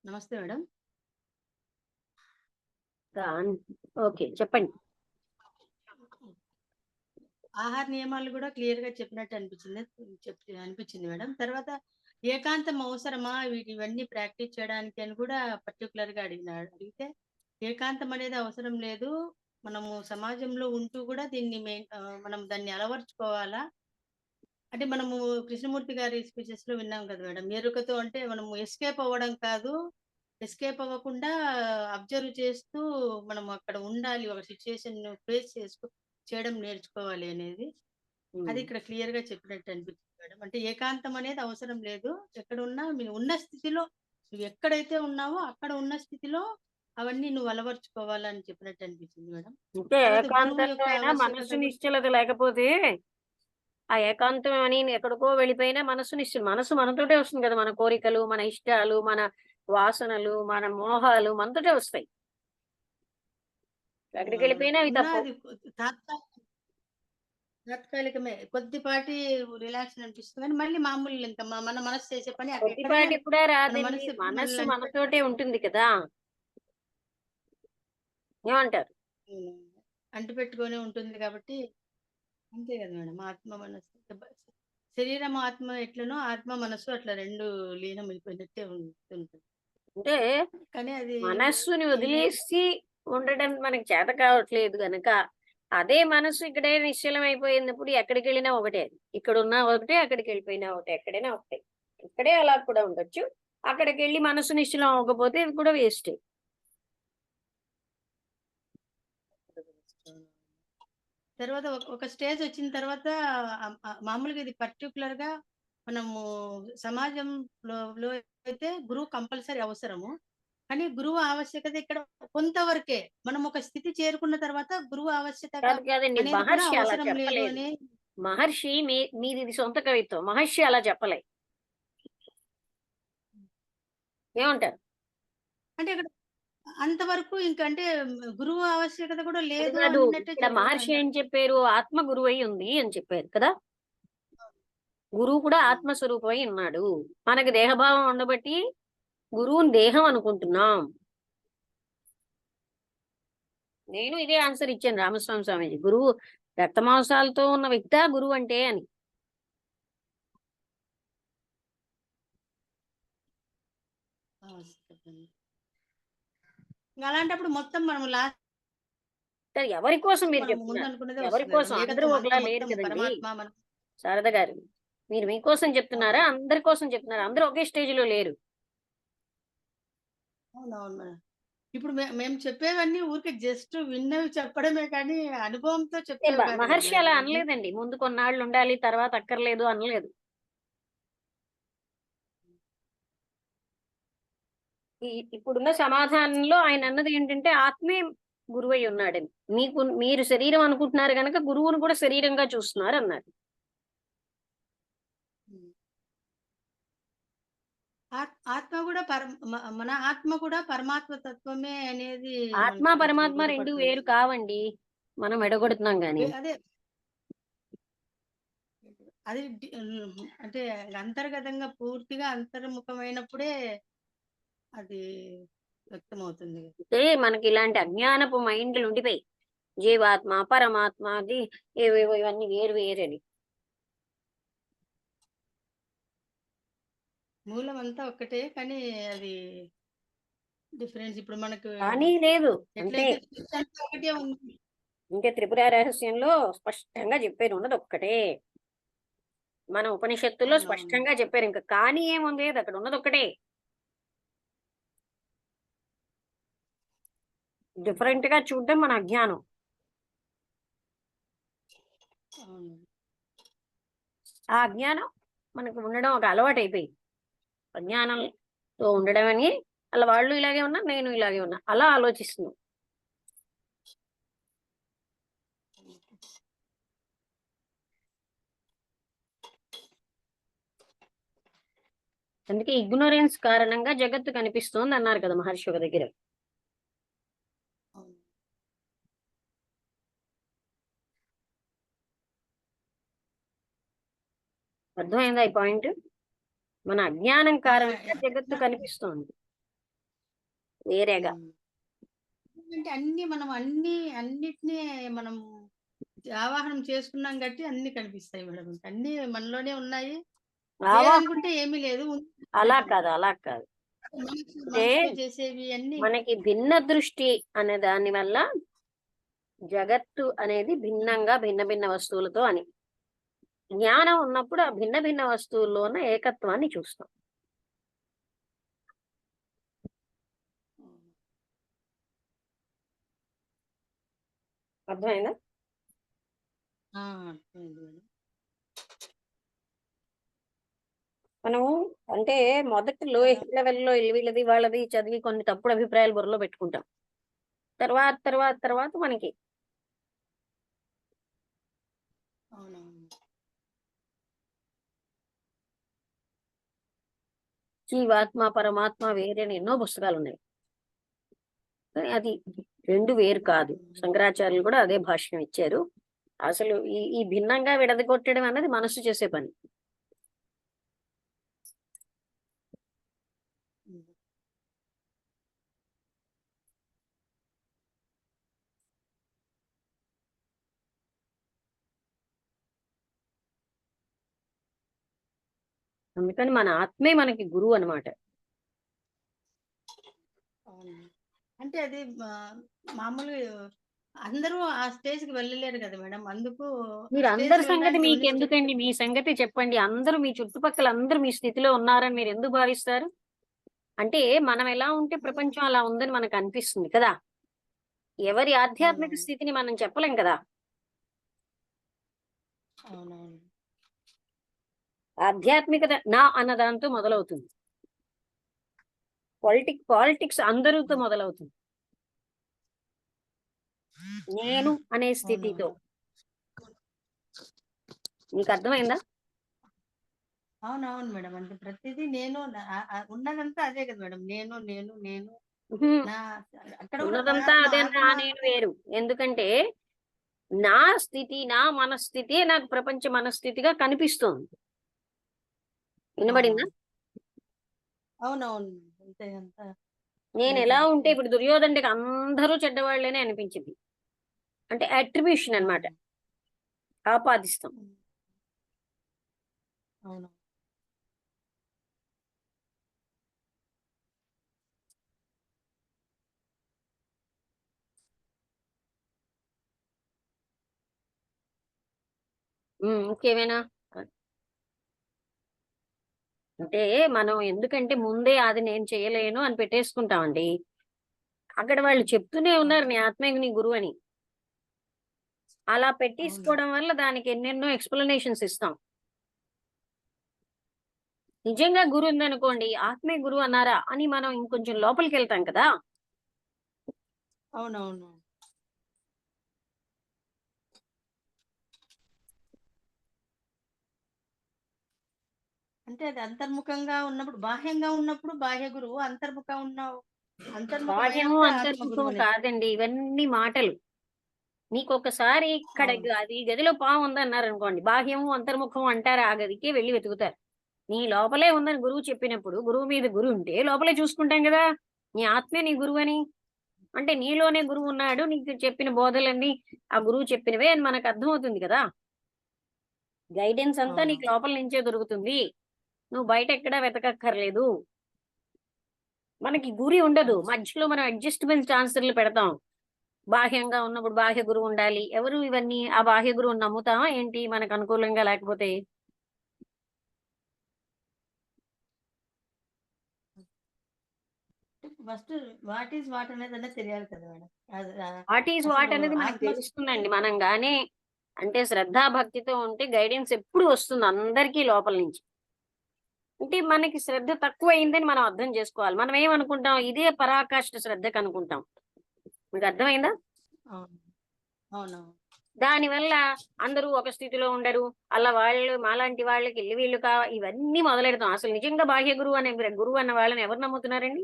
నమస్తే madam. Okay, చెప్పండి. ఆహార నియమాలు కూడా క్లియర్ గా చెప్పినట్టు అనిపించింది మేడం. తర్వాత ఏకాంతం అవసరమా ఇవన్నీ ప్రాక్టీస్ చేయడానికి అని కూడా పర్టికులర్ గా అడిగితే ఏకాంతం అనేది అవసరం లేదు. మనము సమాజంలో ఉంటూ కూడా మనం దాన్ని అలవర్చుకోవాలా. అంటే మనము కృష్ణమూర్తి గారి స్పీచెస్ లో విన్నాం కదా మేడం. ఎరుకతో అంటే మనము ఎస్కేప్ అవ్వడం కాదు, ఎస్కేప్ అవ్వకుండా అబ్జర్వ్ చేస్తూ మనం అక్కడ ఉండాలి. ఒక సిచ్యుయేషన్ ఫేస్ చేయడం నేర్చుకోవాలి అనేది అది ఇక్కడ క్లియర్ గా చెప్పినట్టు అనిపించింది మేడం. అంటే ఏకాంతం అనేది అవసరం లేదు. ఎక్కడున్నా మీరు ఉన్న స్థితిలో, నువ్వు ఎక్కడైతే ఉన్నావో అక్కడ ఉన్న స్థితిలో అవన్నీ నువ్వు అలవర్చుకోవాలని చెప్పినట్టు అనిపించింది మేడం. అంటే తర్వాత గురువు ఏకాంతంలో యొక్క అయినా ఆవశ్యకత మనసు నిశ్చలత లేకపోతే ఆ ఏకాంతం అని ఎక్కడికో వెళ్ళిపోయినా మనసు మనతోటే వస్తుంది కదా. మన కోరికలు, మన ఇష్టాలు, మన వాసనలు, మన మోహాలు మనతోటే వస్తాయి. ఎక్కడికి వెళ్ళిపోయినా అవి తప్పు. ఉన్నది తాత్కాలికమే, కొద్దిపాటి రిలాక్స్ అనిపిస్తుంది కానీ మళ్ళీ మామూలు ఇంకా మన మనసు చేసే పని అక్కడెక్కడనే కొద్దిపాటి కూడా మన రాదండి. మనసు ఎప్పుడు మనస్సు మనల్ని మనతోటే ఉంటుంది కదా. ఏమంటారు? అంటిపెట్టుకొని ఉంటుంది కాబట్టి అంతే కదా మేడం. ఆత్మ మనసు శరీరం ఆత్మ ఎట్లనో ఆత్మ మనసు అట్లా రెండు లీనం అయిపోయినట్టే ఉంటుంది. అంటే కానీ అది మనస్సుని ఏంటంటే వదిలేసి ఉండడం మనకి చేత కావట్లేదు గనక అదే మనసు ఇక్కడే నిశ్చలం అయిపోయినప్పుడు ఎక్కడికి వెళ్ళినా ఒకటే. ఇక్కడ ఉన్నా ఒకటే, అక్కడికి వెళ్ళిపోయినా ఒకటే, ఎక్కడైనా ఒకటే. ఇక్కడే అలా కూడా ఉండొచ్చు. అక్కడికి వెళ్ళి మనసు నిశ్చలం అవ్వకపోతే ఇది కూడా వేస్ట్. తర్వాత ఒక స్టేజ్ వచ్చిన తర్వాత మామూలుగా ఇది పర్టికులర్ గా మనము సమాజంలో అయితే గురువు కంపల్సరీ అవసరము. కానీ గురువు ఆవశ్యకత ఇక్కడ కొంతవరకే. మనం ఒక స్థితి చేరుకున్న తర్వాత గురువు ఆవశ్యకత కాదు కాదండి, అనేది కూడా మహర్షి అలా అవసరం లేదు చెప్పలేదు. అని. మహర్షి మీది ఇది సొంత కవిత్వం. మహర్షి అలా చెప్పలే. ఏమంటారు? అంటే ఇక్కడ అంతవరకు ఇంకంటే గురువు ఆవశ్యకత కూడా అది లేదు కాదు, అన్నట్టే ఇక్కడ మహర్షి ఏం చెప్పారు? ఆత్మ గురువై ఉంది అని చెప్పారు కదా. గురువు కూడా ఆత్మస్వరూపమై ఉన్నాడు. మనకి దేహభావం ఉండబట్టి గురువుని దేహం అనుకుంటున్నాం. నేను ఇదే ఆన్సర్ ఇచ్చాను రామస్వామి స్వామీజీ. గురువు రక్తమాంసాలతో ఉన్న వ్యక్తి గురువు అంటే అని. అలాంటప్పుడు మొత్తం మనం లాస్ట్ ఎవరి కోసం మీరు మనం ముందు చెప్తున్నారు? అనుకున్నదే ఎవరి వస్తుంది కోసం? మేడం. అందరూ ఏకత్వం ఒకలా అంతా లేరు మొత్తం కదండి. పరమాత్మ మనం. శారద గారు, మీరు మీకోసం చెప్తున్నారా అందరి కోసం చెప్తున్నారా? అందరూ ఒకే స్టేజ్ లో లేరు. అవునవును మేడం. ఇప్పుడు మేము చెప్పేవన్నీ ఊరికే జస్ట్ విన్నవి చెప్పడమే కానీ అనుభవంతో చెప్పేవి కాదు కదా మహర్షి మేడం అలా ఇవన్నీ. అనలేదండి. ముందు కొన్నాళ్ళు ఉండాలి, తర్వాత అక్కర్లేదు అనలేదు. ఇప్పుడున్న సమాధానంలో ఆయన అన్నది ఏంటంటే ఆత్మే గురువై ఉన్నాడని. మీరు శరీరం అనుకుంటున్నారు కనుక గురువును కూడా శరీరంగా చూస్తున్నారు అన్నారు. ఆత్మ కూడా మన ఆత్మ కూడా పరమాత్మ తత్వమే అనేది ఆత్మ మనకి కొంచెం పరమాత్మ రెండు బోధపడుతుంది. వేరు కావండి. మనం ఎడగొడుతున్నాం గాని. అదే అది అంటే అంతర్గతంగా పూర్తిగా అంతర్ముఖమైనప్పుడే అది వ్యక్తమవుతుంది. అంటే మనకి ఇలాంటి అజ్ఞానపు మైండ్లు ఉండిపోయి జీవాత్మ పరమాత్మ అది ఏవేవో ఇవన్నీ వేరు వేరని. మూలం అంతా ఒక్కటే కానీ అది డిఫరెన్స్ ఇప్పుడు మనకు కానీ లేదు అంటే ఎట్లయితే ఒకటే ఉంది. ఇంకా త్రిపుర రహస్యంలో స్పష్టంగా చెప్పారు ఉన్నది ఒక్కటే. మన ఉపనిషత్తుల్లో అవునవును. స్పష్టంగా చెప్పారు. ఇంకా కానీ ఏముంది లేదు, అక్కడ ఉన్నది ఒక్కటే. డిఫరెంట్ గా చూడడం మన అజ్ఞానం. అవును. ఆ అజ్ఞానం మనకు ఉండడం ఒక అలవాటు అయిపోయింది. అజ్ఞానంతో ఉండడం అని అలా వాళ్ళు ఇలాగే ఉన్నా నేను ఇలాగే ఉన్నా అలా ఆలోచిస్తున్నాం. అందుకే ఇగ్నోరెన్స్ కారణంగా జగత్తు కనిపిస్తోంది అన్నారు కదా మహర్షి ఒక దగ్గర. అవును. అర్థమైందా ఈ పాయింట్? మన అజ్ఞానం ఆ, కారణంగా జగత్తు కనిపిస్తోంది వేరేగా. అంటే అన్నిటినీ మనం ఆవాహనం చేసుకున్నాం కాబట్టి అన్ని కనిపిస్తాయి మేడం. అన్ని మనలోనే ఉన్నాయి. ఆవాహన లేదనుకుంటే ఏమీ లేదు. అలా కాదు, అలా కాదు. అంటే మనసుతో చేసేవి అన్ని. మనకి భిన్న దృష్టి అనే దాని వల్ల జగత్తు అనేది భిన్నంగా భిన్న భిన్న వస్తువులతో అని. జ్ఞానం ఉన్నప్పుడు ఆ భిన్న భిన్న వస్తువుల్లో ఉన్న ఏకత్వాన్ని చూస్తాం. అర్థమైందా? అర్థమైంది మేడం. మనము అంటే మొదటి లోయర్ లెవెల్లో వీళ్ళది వాళ్ళది చదివి కొన్ని తప్పుడు అభిప్రాయాలు బుర్రలో పెట్టుకుంటాం. తర్వాత మనకి అవునవును. జీవాత్మ పరమాత్మ వేరే అని ఎన్నో పుస్తకాలు ఉన్నాయి. కానీ అది రెండు వేరు కాదు. శంకరాచార్యులు కూడా అదే భాష్యం ఇచ్చారు. అసలు ఈ భిన్నంగా విడదగొట్టడం అన్నది మనసు చేసే పని. అందుకని మన ఆత్మే మనకి గురువు అన్నమాట. అవును. అంటే అది మామూలుగా అందరూ ఆ స్టేజ్‌కి వెళ్ళలేరు కదా మేడం. అందుకు మీరు అందరి స్టేజ్‌కి సంగతి వెళ్ళడానికి మీకు ఇవన్నీ ఎందుకండి? మీ సంగతి చెప్పండి. అందరూ మీ చుట్టుపక్కల అందరూ మీ స్థితిలో ఉన్నారని మీరు ఎందుకు భావిస్తారు? అంటే మనం ఎలా ఉంటే ప్రపంచం అలా ఉందని మనకు అనిపిస్తుంది కదా. ఎవరి ఆధ్యాత్మిక అవునవును. స్థితిని మనం చెప్పలేం కదా. అవునవును. ఆధ్యాత్మికత నా అన్న దాంతో మొదలవుతుంది. పాలిటిక్స్ అందరితో మొదలవుతుంది. నేను అనే స్థితితో. అవునవును. మీకు అర్థమైందా? అవునవును మేడం. అంటే ప్రతిదీ నేను ఉన్నదంతా అదే కదా మేడం. నేను ఉహు. నా అక్కడ కూడా ఉన్నదంతా పరాత్మ అదే ఆత్మ. నా నేను వేరు. ఎందుకంటే నా స్థితి, నా మనస్థితి నాకు ప్రపంచ మనస్థితిగా కనిపిస్తోంది. ఆ! వినబడిందా? అవునవును. అంతే అంతా నేను ఎలా క్లియర్‌గా ఉంటే చెప్తున్నారు. ఇప్పుడు దుర్యోధనుడికి అందరూ చెడ్డవాళ్ళనే అనిపించింది. అంటే అట్రిబ్యూషన్ ఆ! అన్నమాట. ఆపాదిస్తాం. హ్మ్. అవును. ఇంకేమైనా? అంటే మనం ఎందుకంటే ముందే అది నేను చేయలేను అని పెట్టేసుకుంటామండి. అక్కడ వాళ్ళు చెప్తూనే ఉన్నారు నీ ఆత్మే నీ గురువు అని. అలా అవును. పెట్టేసుకోవడం వల్ల దానికి ఎన్నెన్నో ఎక్స్‌ప్లనేషన్స్ ఇస్తాం. నిజంగా గురువు ఉందనుకోండి, ఆత్మే గురువు అన్నారా అని మనం ఇంకొంచెం లోపలికెళ్తాం కదా. అవునవును. అంటే అది అంతర్ముఖంగా ఉన్నప్పుడు బాహ్యంగా ఉన్నప్పుడు బాహ్య గురువు, బాహ్యము, అంతర్ముఖమైనాక ఆత్మ అంతర్ముఖము గురువు అనేది. కాదండి. ఇవన్నీ మాటలు. మీకొకసారి ఇక్కడ అవును. ఈ గదిలో పాము ఉందన్నారనుకోండి. బాహ్యము, అంతర్ముఖము అంటారా? ఆ గదికే వెళ్లి వెతుకుతారు. నీ లోపలే ఉందని గురువు చెప్పినప్పుడు, గురువు మీద గురువుంటే లోపలే చూసుకుంటాం గదా. నీ ఆత్మే నీ గురువని. అంటే నీలోనే గురువున్నాడు. నీకు చెప్పిన బోధలన్నీ ఆ గురువు చెప్పినవే అని మనకు అర్థమవుతుంది కదా. గైడెన్స్ అంతా నీకు అవునవును. లోపల నుంచే దొరుకుతుంది. నువ్వు బయటెక్కడా వెతకక్కర్లేదు. మనకి గురి ఉండదు. అవును. మధ్యలో మనం అడ్జస్ట్‌మెంట్స్ ఆన్సర్‌లు పెడతాం. బాహ్యంగా ఉన్నప్పుడు బాహ్య గురువు ఉండాలి. ఎవరు ఇవన్నీ? ఆ బాహ్య గురువుని నమ్ముతామా ఏంటి మనకు అనుకూలంగా లేకపోతే? ఫస్ట్ వాట్ ఈస్ వాట్ అనేదన్నా తెలియాలి కదా మేడం. అది వాట్ ఈస్ అసలు వాట్ అనేది మనకు ఆత్మ తెలుస్తుందండి. మనం గాని అంటే శ్రద్ధా భక్తితో ఉంటే గైడెన్స్ ఎప్పుడు వస్తుంది అందరికీ లోపల నుంచి. అంటే మనకి శ్రద్ధ తక్కువయిందని మనం అర్థం చేసుకోవాలి. మనం ఏమనుకుంటాం ఇదే పరాకాష్ఠ శ్రద్ధకనుకుంటాం. మీకు అర్థమైందా? అవును. అవునవును. దానివల్ల అందరూ ఒక స్థితిలో ఉండరు. అలా వాళ్ళు మాలాంటి వాళ్ళకి ఈళ్ళు వీళ్ళు ఇవన్నీ మొదలెడతాం. అసలు నిజంగా బాహ్య గురువు అనే గురువు అన్న వాళ్ళని ఎవరు నమ్ముతున్నారండి?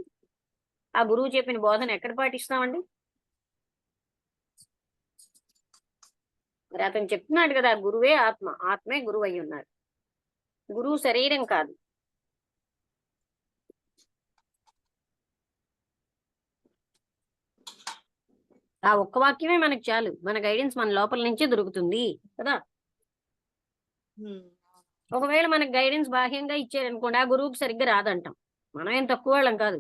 ఆ గురువు చెప్పిన బోధన ఎక్కడ పాటిస్తామండి? మరి అతను చెప్తున్నాడు కదా! గురువే ఆత్మ. ఆత్మే గురువయ్యున్నారు. గురువు శరీరం కాదు. ఆ ఒక్క వాక్యమే మనకు చాలు, మన గైడెన్స్ మన లోపల నుంచే దొరుకుతుంది కదా. ఒకవేళ మనకు గైడెన్స్ బాహ్యంగా ఇచ్చారనుకోండి, ఆ గురువుకి సరిగ్గా రాదంటాం. మనం ఏం తక్కువ వాళ్ళం కాదు.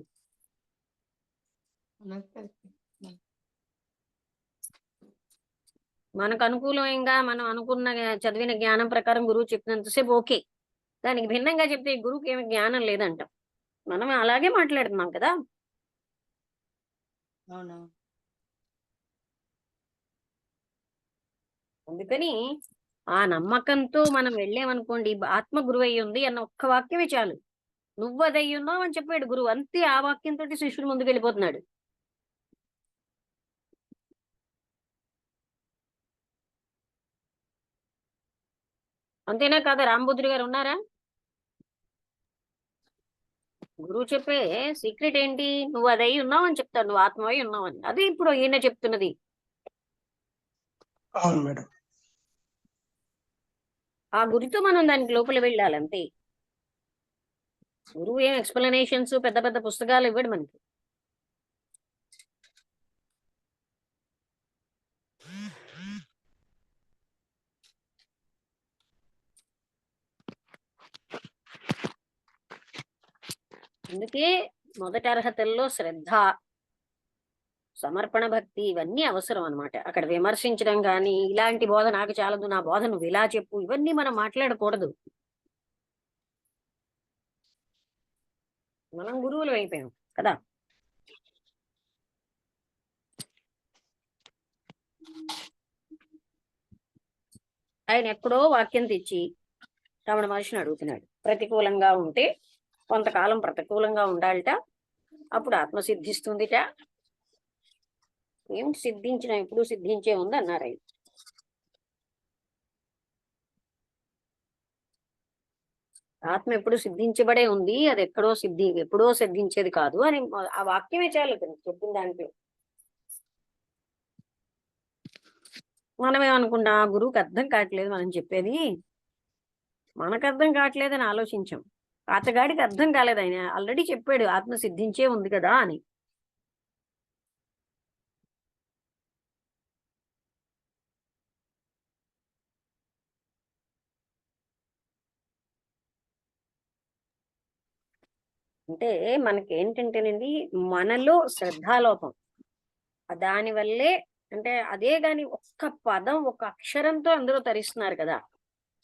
మనకు అనుకూలంగా మనం అనుకున్న చదివిన జ్ఞానం ప్రకారం గురువు చెప్పినంతసేపు ఓకే. దానికి భిన్నంగా చెప్తే గురువుకి ఏమి జ్ఞానం లేదంటాం. మనం అలాగే మాట్లాడుతున్నాం కదా. అవునా? అందుకని ఆ నమ్మకంతో మనం వెళ్ళామనుకోండి, ఆత్మ గురువు అయ్యి ఉంది అన్న ఒక్క వాక్యమే చాలు. నువ్వు అది అయ్యి ఉన్నావు అని చెప్పాడు గురువు, అంతే. ఆ వాక్యంతో శిష్యుడు ముందుకు వెళ్ళిపోతున్నాడు. అంతేనా కాదా? రామబుద్ధుడు గారు ఉన్నారా? గురువు చెప్పే సీక్రెట్ ఏంటి? నువ్వు అది అయి ఉన్నావు అని చెప్తాడు, నువ్వు ఆత్మ అయి ఉన్నావు అని. అది ఇప్పుడు ఈయన చెప్తున్నది. అవును మేడం. ఆ గురితో మనం దానికి లోపల వెళ్ళాలి అంతే. గురువు ఏం ఎక్స్ప్లెనేషన్స్ పెద్ద పెద్ద పుస్తకాలు ఇవ్వడు మనకి. అందుకే మొదటి అర్హతల్లో శ్రద్ధ, సమర్పణ, భక్తి ఇవన్నీ అవసరం అన్నమాట. అక్కడ విమర్శించడం కానీ, ఇలాంటి బోధ నాకు చాలదు, నా బోధ నువ్వు ఇలా చెప్పు, ఇవన్నీ మనం మాట్లాడకూడదు. మనం గురువులు అయిపోయాం కదా. ఆయన ఎక్కడో వాక్యం తెచ్చి రమణ మహర్షిని అడుగుతున్నాడు. ప్రతికూలంగా ఉంటే కొంతకాలం ప్రతికూలంగా ఉండాలిట, అప్పుడు ఆత్మ సిద్ధిస్తుందిట. ఏం సిద్ధించిన ఎప్పుడు సిద్ధించే ఉంది అన్నారు ఆయన. ఆత్మ ఎప్పుడు సిద్ధించబడే ఉంది, అది ఎప్పుడో సిద్ధించేది కాదు అని ఆ వాక్యమే చాలు చెప్పిన దాంట్లో. మనమేమనుకుంటాం, ఆ గురువుకి అర్థం కావట్లేదు మనం చెప్పేది, మనకు అర్థం కావట్లేదని ఆలోచించాం. అతగాడికి అర్థం కాలేదు, ఆయన ఆల్రెడీ చెప్పాడు ఆత్మ సిద్ధించే ఉంది కదా అని. అంటే మనకి ఏంటంటేనండి, మనలో శ్రద్ధాలోపం. దాని వల్లే, అంటే అదే గాని ఒక్క పదం ఒక అక్షరంతో అందరూ తరిస్తున్నారు కదా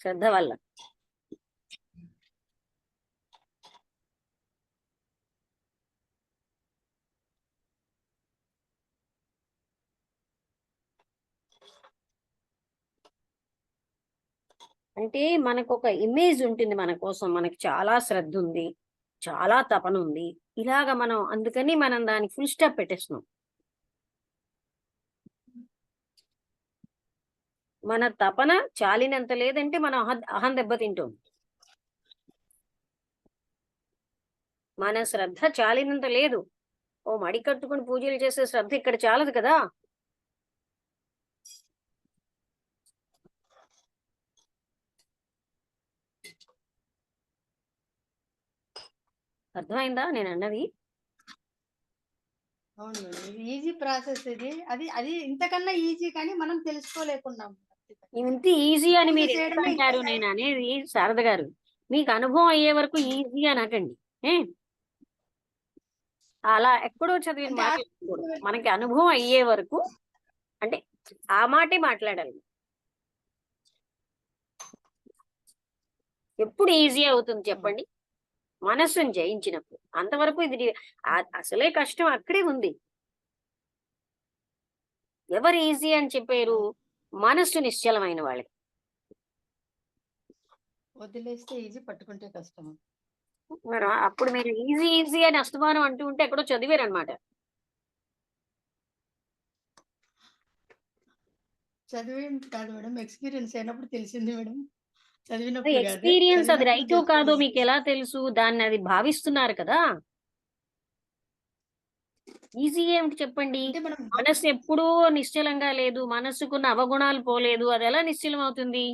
శ్రద్ధ వల్ల. అంటే మనకు ఒక ఇమేజ్ ఉంటుంది మన కోసం, మనకి చాలా శ్రద్ధ ఉంది, చాలా తపన ఉంది, ఇలాగా మనం అందుకని మనం దానికి ఫుల్ స్టాప్ పెట్టేస్తున్నాం. మన తపన చాలినంత లేదంటే మనం అహం దెబ్బతింటాం. మన శ్రద్ధ చాలినంత లేదు. ఓ మడి కట్టుకుని పూజలు చేసే శ్రద్ధ ఇక్కడ చాలదు కదా. అర్థమైందా నేను అన్నది? అవును మేడం, ఇది ఈజీ ప్రాసెస్. ఇది అది అది ఇంతకన్నా ఈజీ, కానీ మనం తెలుసుకోలేకున్నాం. ఇంత ఈజీ అని పూజ మీరు చేయడమే ఎందుకంటారు? ఇంకా నేను అనేది శారద గారు, మీకు అనుభవం అయ్యే వరకు ఈజీ అనకండి. అలా ఎక్కడో చదివిన అంటే మాట అనకూడదు. మనకి అనుభవం అయ్యే వరకు అంటే ఆ మాటే మాట్లాడాలి. ఎప్పుడు ఈజీ అవుతుంది చెప్పండి? మనస్సును జయించినప్పుడు. అంతవరకు ఇది అసలే కష్టం అక్కడే ఉంది. ఎవరు ఈజీ అని చెప్పారు? మనస్సు నిశ్చలమైన వాళ్ళకి. వదిలేస్తే ఈజీ, పట్టుకుంటే కష్టం. మరి అప్పుడు మీరు ఈజీ ఈజీ అని అస్తమానం అంటూ ఉంటే ఎక్కడో చదివారనమాట. చదివి కాదు మేడం, ఎక్స్పీరియన్స్ అయినప్పుడు తెలిసింది మేడం. చదివినప్పుడు కాదు, ఎక్స్పీరియన్స్ అది చదివినప్పుడు రైటో కాదో తెలుస్తుంది. మీకు ఎలా తెలుసు? దాన్ని అది భావిస్తున్నారు కదా. ఈజీ ఏమిటి చెప్పండి? అంటే మనం మనస్సు ఎప్పుడూ నిశ్చలంగా లేదు, మనస్సుకున్న అవగుణాలు పోలేదు, అది ఎలా నిశ్చలం అవుతుంది?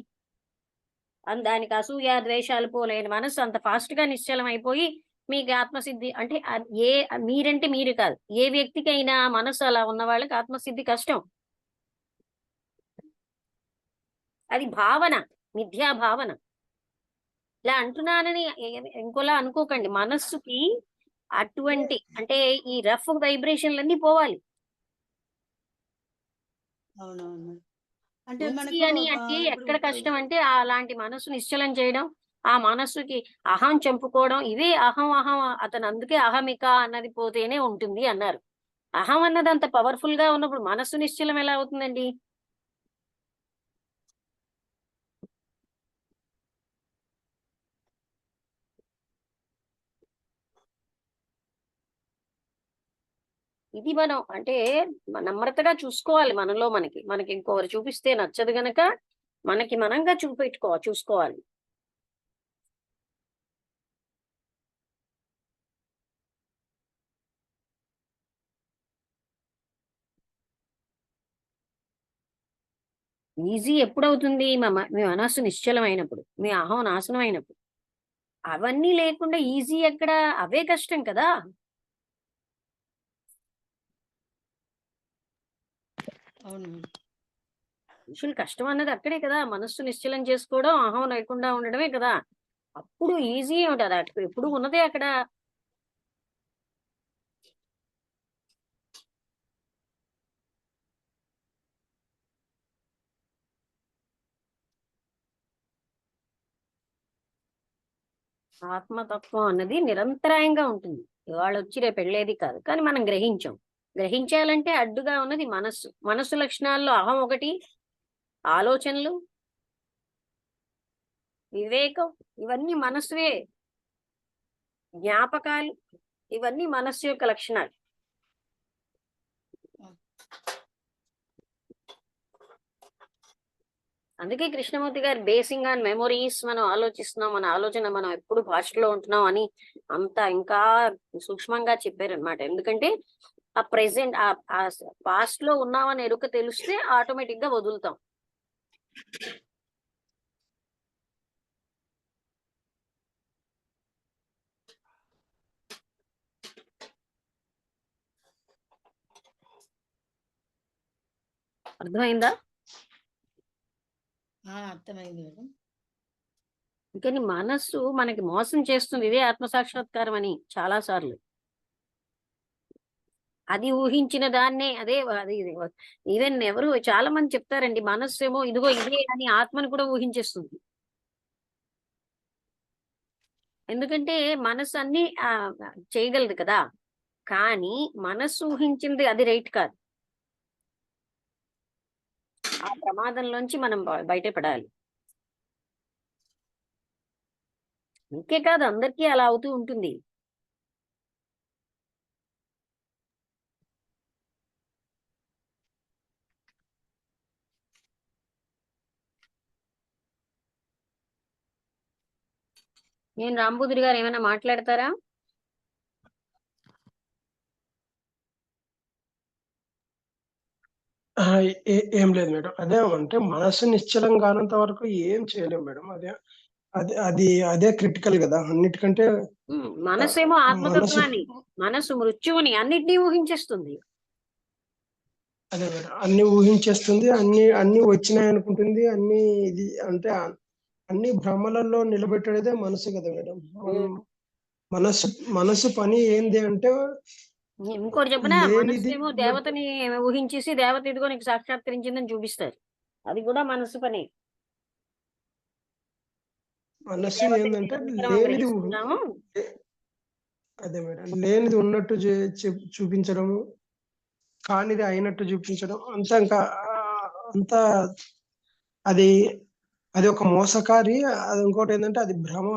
దానికి అసూయ ద్వేషాలు పోలేని మనసు అంత ఫాస్ట్ గా నిశ్చలం అయిపోయి మీకు ఆత్మసిద్ధి అంటే మీరంటే మీరు కాదు, ఏ వ్యక్తికైనా మనసు అలా ఉన్న వాళ్ళకి ఆత్మసిద్ధి కష్టం. అది భావన, మిథ్యా భావన. ఇలా అంటున్నానని ఇంకోలా అనుకోకండి. మనస్సుకి అటువంటి అంటే ఈ రఫ్ వైబ్రేషన్లన్నీ పోవాలి. అవునవును. అంటే ఈజీ మనకు అని అంటే ఇప్పుడు ఎక్కడ కష్టం అంటే అలాంటి మనసు నిశ్చలం చేయడం, ఆ మనస్సుకి అహం చంపుకోవడం. ఇవే అహం అహం అతను అందుకే అహమిక అన్నది పోతేనే ఉంటుంది అన్నారు. అహం అన్నది అంత పవర్ఫుల్ గా ఉన్నప్పుడు మనస్సు నిశ్చలం ఎలా అవుతుందండి? ఇది మనం అంటే నమ్రతగా చూసుకోవాలి మనలో మనకి. మనకి ఇంకొకరు చూపిస్తే నచ్చదు గనక మనకి మనంగా చూసుకోవాలి. ఈజీ ఎప్పుడవుతుంది? మీ మనస్సు నిశ్చలమైనప్పుడు, మీ అహం నాశనం అయినప్పుడు. అవన్నీ లేకుండా ఈజీ ఎక్కడ? అవే కష్టం కదా! అవును. మనుషులు కష్టం అన్నది అక్కడే కదా! మనస్సు నిశ్చలం చేసుకోవడం, అహం లేకుండా ఉండడమే కదా! అప్పుడు ఈజీ ఉంటది. ఎప్పుడు ఉన్నదే అక్కడ. ఆత్మతత్వం అన్నది నిరంతరాయంగా ఉంటుంది. ఇవాళ వచ్చి రేపు వెళ్ళేది కాదు. కానీ మనం గ్రహించాం. గ్రహించాలంటే అడ్డుగా ఉన్నది మనస్సు. మనస్సు లక్షణాల్లో అహం ఒకటి, ఆలోచనలు, వివేకం ఇవన్నీ మనస్సువే. జ్ఞాపకాలు ఇవన్నీ మనస్సు యొక్క లక్షణాలు. అందుకే కృష్ణమూర్తి గారు బేసింగ్ ఆన్ మెమొరీస్ మనం ఆలోచిస్తున్నాం. మన ఆలోచన మనం ఎప్పుడు భాషలో ఉంటున్నాం అని అంత ఇంకా సూక్ష్మంగా చెప్పారనమాట. ఎందుకంటే ఆ ప్రెసెంట్ ఆ పాస్ట్ లో ఉన్నామని ఎరుక తెలిస్తే ఆటోమేటిక్ గా వదులుతాం. అర్థమైందా? అర్థమైంది మేడం. అందుకని మనస్సు మనకి మోసం చేస్తుంది. ఇదే ఆత్మసాక్షాత్కారం అని చాలా సార్లు. అది ఊహించిన దాన్నే అదే అది ఈవెన్ ఎవరు చాలా మంది చెప్తారండి, మనస్సు ఏమో ఇదిగో ఇదే అని ఆత్మను కూడా ఊహించేస్తుంది. ఎందుకంటే మనస్సు అన్ని చేయగలదు కదా! కానీ మనస్సు ఊహించింది అది రైట్ కాదు. ఆ ప్రమాదంలోంచి మనం బయటపడాలి. ఇంకే కాదు, అందరికీ అలా అవుతూ ఉంటుంది. నేను రాంబుధుడి గారు ఏమైనా మాట్లాడతారా? ఏం లేదు మేడం. అదే అంటే మనస్సు నిశ్చలం కానంత వరకు ఏం చేయలేం మేడం. అదే క్రిటికల్ కదా అన్నిటికంటే. మనస్సేమో మనసు ఆత్మతత్వాన్ని, మనస్సు మృత్యువుని అన్నిటినీ ఊహించేస్తుంది. అదే మేడం, అన్ని ఊహించేస్తుంది, అన్ని వచ్చినాయి అనుకుంటుంది, అన్ని ఇది అంటే అన్ని భ్రమలలో నిలబెట్టేదే మనసు కదా మేడం. మనసు మనసు పని ఏంది అంటే ఇంకోటి చెప్పనా, లేనిది మనస్సేమో ఉన్నట్టు. దేవతని ఊహించేసి దేవత ఇదిగో నీకు సాక్షాత్కరించిందని చూపిస్తారు. అది కూడా మనస్సు పని. మనస్సు దేవతని ఏంటంటే నిరంతరం లేనిది గ్రహిస్తున్నాము. అదే మేడం, లేనిది ఉన్నట్టు చూపించడము, కానిది అయినట్టు చూపించడం అంతా ఇంకా అంతా అది అది ఒక మోసకారి. అది ఇంకోటి ఏంటంటే అది భ్రమ,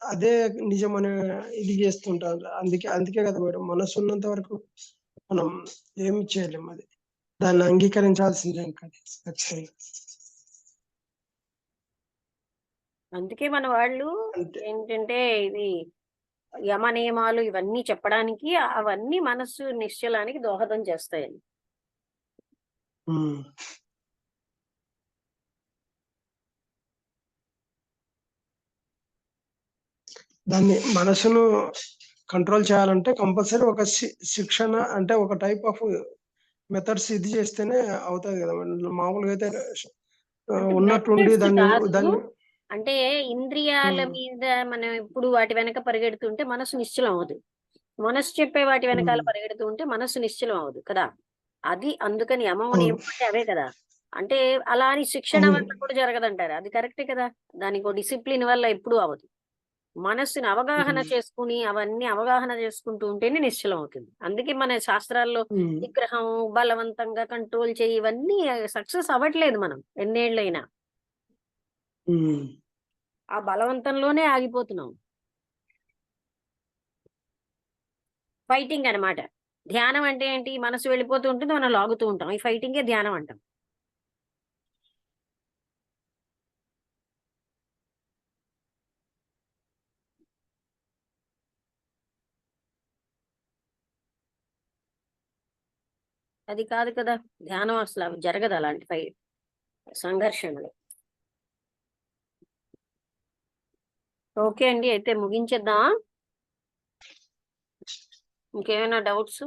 అదే నిజం అనే ఇది చేస్తుంటారు. అందుకే కదా మేడం, మనసు ఉన్నంత వరకు మనం ఏమి చేయలేం. అది దాన్ని అంగీకరించాల్సిందే ఇంకా ఖచ్చితంగా. అందుకే మన వాళ్ళు అంతే. ఏంటంటే ఇది యమ నియమాలు ఇవన్నీ చెప్పడానికి అవన్నీ మనస్సు నిశ్చలానికి దోహదం చేస్తాయని. ఉమ్. దాన్ని మనసును కంట్రోల్ చేయాలంటే కంపల్సరీ ఒక శిక్షణ అంటే ఒక టైప్ ఆఫ్ మెథడ్స్ ఇది చేస్తేనే అవుతుంది కదా మేడం. మామూలుగా అయితే అంటే ఉన్నట్టుండి methods దాన్ని కాదు. దాన్ని అంటే ఇంద్రియాల ఉమ్, మీద మనం ఇప్పుడు వాటి వెనక పరిగెడుతుంటే మనసు నిశ్చలం అవ్వదు. మనసు చెప్పే వాటి వెనకాల ఉమ్, పరిగెడుతూ ఉంటే మనసు నిశ్చలం అవ్వదు కదా. అది అందుకని యమం అవును నియమం అంటే అవే కదా. అంటే అలా అని శిక్షణ అవును వల్ల కూడా జరగదంటారు. అది కరెక్టే కదా. దానికి డిసిప్లిన్ వల్ల ఎప్పుడూ అవ్వదు. మనస్సుని అవగాహన ఉమ్, చేసుకుని అవన్నీ అవగాహన చేసుకుంటూ ఉంటేనే నిశ్చలం అవుతుంది. అందుకే మన శాస్త్రాల్లో ఉమ్, నిగ్రహం బలవంతంగా కంట్రోల్ చేయి ఇవన్నీ సక్సెస్ అవ్వట్లేదు మనం ఎన్నేళ్ళైనా. ఉమ్. ఆ బలవంతంలోనే ఆగిపోతున్నాం. ఫైటింగ్ అన్నమాట. ధ్యానం అంటే ఏంటి? మనసు వెళ్ళిపోతూ ఉంటుంది. మనం లాగుతూ ఉంటాం. ఈ ఫైటింగే ధ్యానం అంటాం. అది కాదు కదా. ధ్యానం అసలు అవి జరగదు అలాంటి సంఘర్షణలు. ఓకే అండి. అయితే ముగించేద్దామా? ఇంకేమైనా డౌట్స్?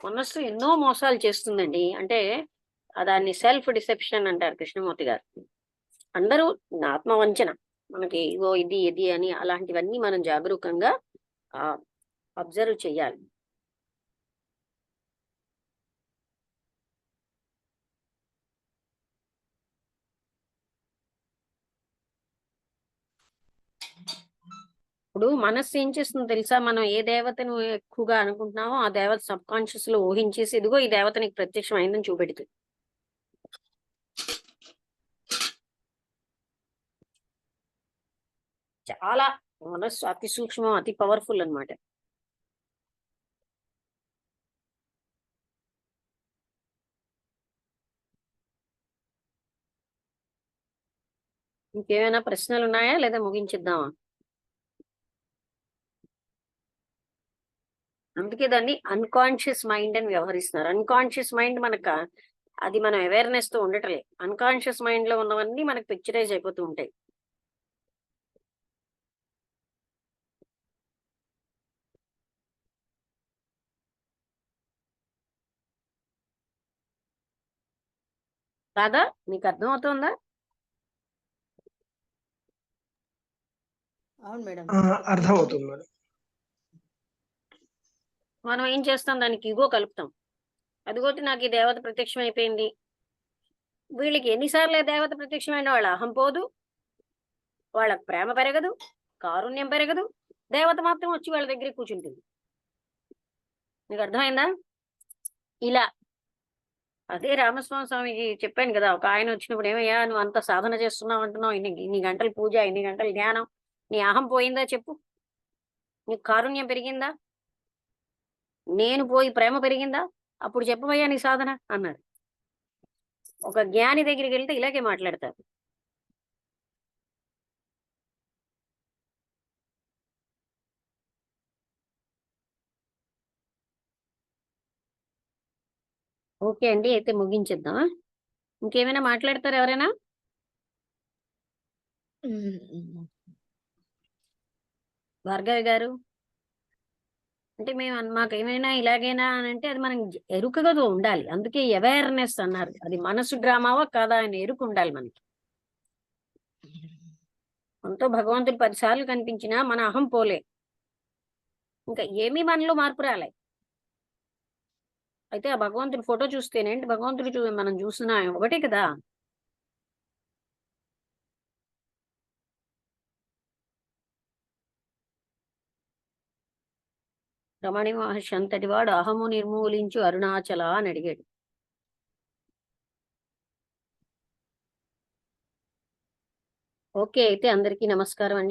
మనస్సు ఎన్నో మోసాలు చేస్తుందండి. అంటే దాన్ని సెల్ఫ్ డిసెప్షన్ అంటారు కృష్ణమూర్తి గారు. అందరూ ఆత్మవంచన. మనకి ఇగో ఇది ఇది అని అలాంటివన్నీ మనం జాగరూకంగా అబ్జర్వ్ చేయాలి. ఇప్పుడు మనస్సు ఏం చేస్తుందో తెలుసా? మనం ఏ దేవతను ఎక్కువగా అనుకుంటున్నామో ఆ దేవత సబ్ కాన్షియస్ లో ఊహించేసి ఇదిగో ఈ దేవత నీకు ప్రత్యక్షం అయిందని చూపెడుతుంది. చాలా మనస్సు అతి సూక్ష్మం, అతి పవర్ఫుల్ అన్నమాట. ఇంకేమైనా ప్రశ్నలు ఉన్నాయా లేదా ముగించిద్దామా? అందుకే దాన్ని అన్కాన్షియస్ మైండ్ అని వ్యవహరిస్తున్నారు. అన్కాన్షియస్ మైండ్ అది మనం అవేర్నెస్ తో ఉండటలే. అన్కాన్షియస్ మైండ్ లో ఉన్నవన్నీ మనకు పిక్చరైజ్ అయిపోతూ ఉంటాయి. కాదా? మీకు అర్థమవుతుందా? అవును మేడం. అర్థమవుతుంది మేడం. మనం ఏం చేస్తాం? దానికి ఇగో కలుపుతాం. అదిగోటి నాకు ఈ దేవత ప్రత్యక్షం అయిపోయింది. వీళ్ళకి ఎన్నిసార్లు దేవత ప్రత్యక్షమైన వాళ్ళ అహం పోదు, వాళ్ళ ప్రేమ పెరగదు, కారుణ్యం పెరగదు. దేవత మాత్రం వచ్చి వాళ్ళ దగ్గర కూర్చుంటుంది. మీకు అర్థమైందా? ఇలా అదే రామస్వామి స్వామికి చెప్పాను కదా. ఒక ఆయన వచ్చినప్పుడు, ఏమయ్యా నువ్వు అంత సాధన చేస్తున్నావు అంటున్నావు, ఇన్ని గంటలు పూజ, ఇన్ని గంటలు ధ్యానం, నీ అహం పోయిందా చెప్పు? నీకు కారుణ్యం పెరిగిందా? నేను పోయి ప్రేమ పెరిగిందా? అప్పుడు చెప్పవయ్యా నీ సాధన అన్నారు. ఒక జ్ఞాని దగ్గరికి వెళ్తే ఇలాగే మాట్లాడతారు. ఓకే అండి. అయితే ముగించేద్దాం. ఇంకేమైనా మాట్లాడతారు ఎవరైనా? భార్గవి గారు, అంటే మాకేమైనా ఇలాగేనా అని అంటే అది మనం ఎరుకగా ఉండాలి. అందుకే అవేర్నెస్ అన్నారు. అది మనసు డ్రామావా కాదా అని ఎరుక ఉండాలి మనకి. మనతో భగవంతుడు 10 సార్లు కనిపించినా మన అహం పోలే. ఇంకా ఏమీ మనలో మార్పు రాలే. అయితే ఆ భగవంతుడి ఫోటో చూస్తేనేంటి, భగవంతుడు మనం చూసిన ఒకటే కదా. రమణి మహర్షి అంతటి వాడు అహము నిర్మూలించు అరుణాచల అని అడిగాడు. ఓకే. అయితే అందరికీ నమస్కారం అండి.